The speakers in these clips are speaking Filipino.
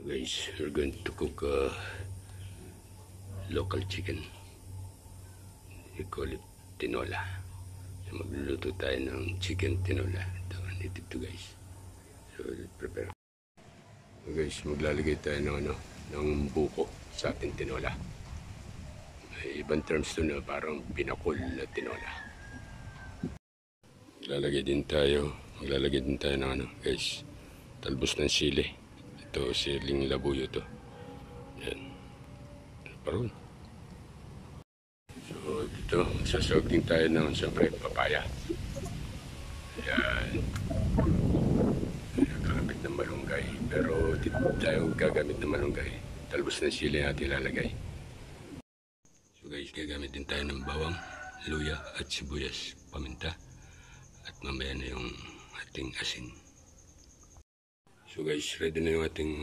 Guys, we're going to cook local chicken. We call it tinola. So magluluto tayo ng chicken tinola. Ito, native to guys. So let's prepare. So guys, maglalagay tayo ng buko sa ating tinola. May ibang terms to na parang pinakul na tinola. Maglalagay din tayo ng guys, talbos ng sili. Ito, siling labuyo to. Yan. Parun. So, dito, sasawag din tayo ng siyempre papaya. Yan. Gagamit ng malunggay. Pero dito tayo gagamit ng malunggay. Talbos ng sili natin ilalagay. So guys, gagamit din tayo ng bawang, luya at sibuyas, paminta. At mamaya na yung ating asin. So guys, ready na yung ating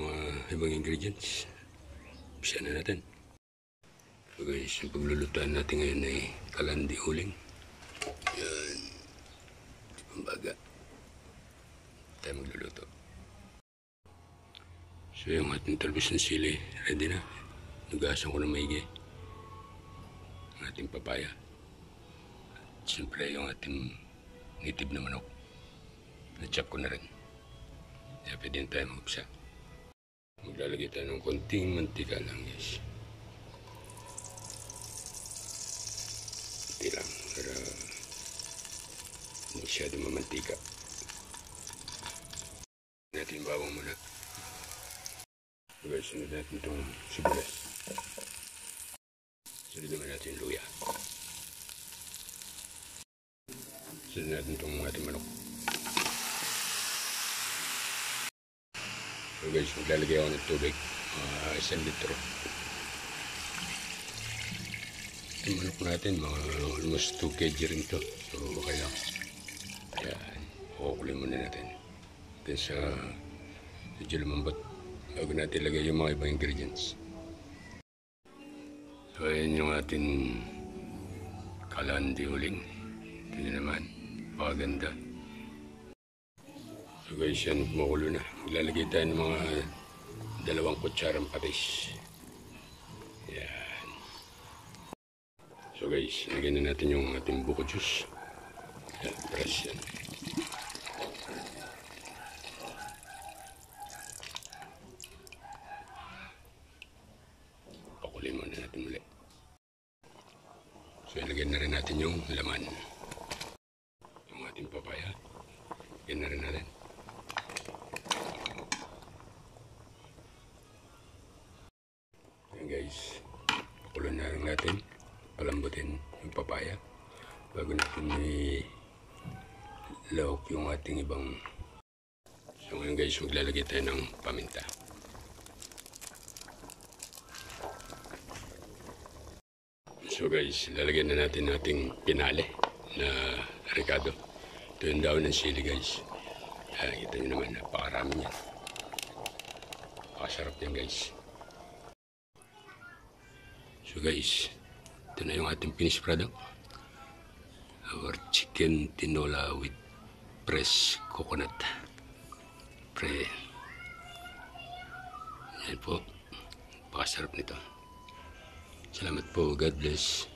ibang ingredients. Umpisa na natin. So guys, yung paglulutuan natin ngayon ay kalandi uling. Yan. Pambaga. Tayo magluluto. So yung ating talbos ng sili, ready na. Nugasan ko na maigi. Ang ating papaya. At siyempre yung ating native na manok. Na-chop ko na rin. Kaya pwede tayo mag-upsa. Maglalagay tayo ng konting mantika lang guys. Kunti lang para masyado mamantika. Natin yung bawang muna. So guys, sunod natin itong sibuyas. Sunod naman natin yung luya. Sunod natin itong ating manok. So guys, maglalagay ako ng tubig, 1 litro. Yung manok natin, mga almost 2 kg rin to. So kaya, yan, kukulay muna natin. Then sa medyo lumambot, bago natin ilagay yung mga ibang ingredients. So ayan yung ating kalandi uling. Ito nyo naman, paganda. So guys, yan, kumukulo na. Maglalagay tayo ng mga 2 kutsarang patis. Yan. So guys, lagyan na natin yung ating buko juice. Yan, press yan. Pakulin muna natin muli. So ilagyan na rin natin yung laman. Yung ating papaya. Lagyan na rin natin. Guys, pakuloy na rin natin, palambutin yung papaya bago natin ilawak yung ating ibang. So ngayon guys, maglalagay tayo ng paminta. So guys, lalagyan na natin ating pinale na ricado. Ito yung daon ng sili guys. Kita nyo naman, napakarami yan. Napakasarap yan guys. So guys, ito na yung ating finished product. Our chicken tinola with fresh coconut. Yan po. Pakasarap nito. Salamat po. God bless.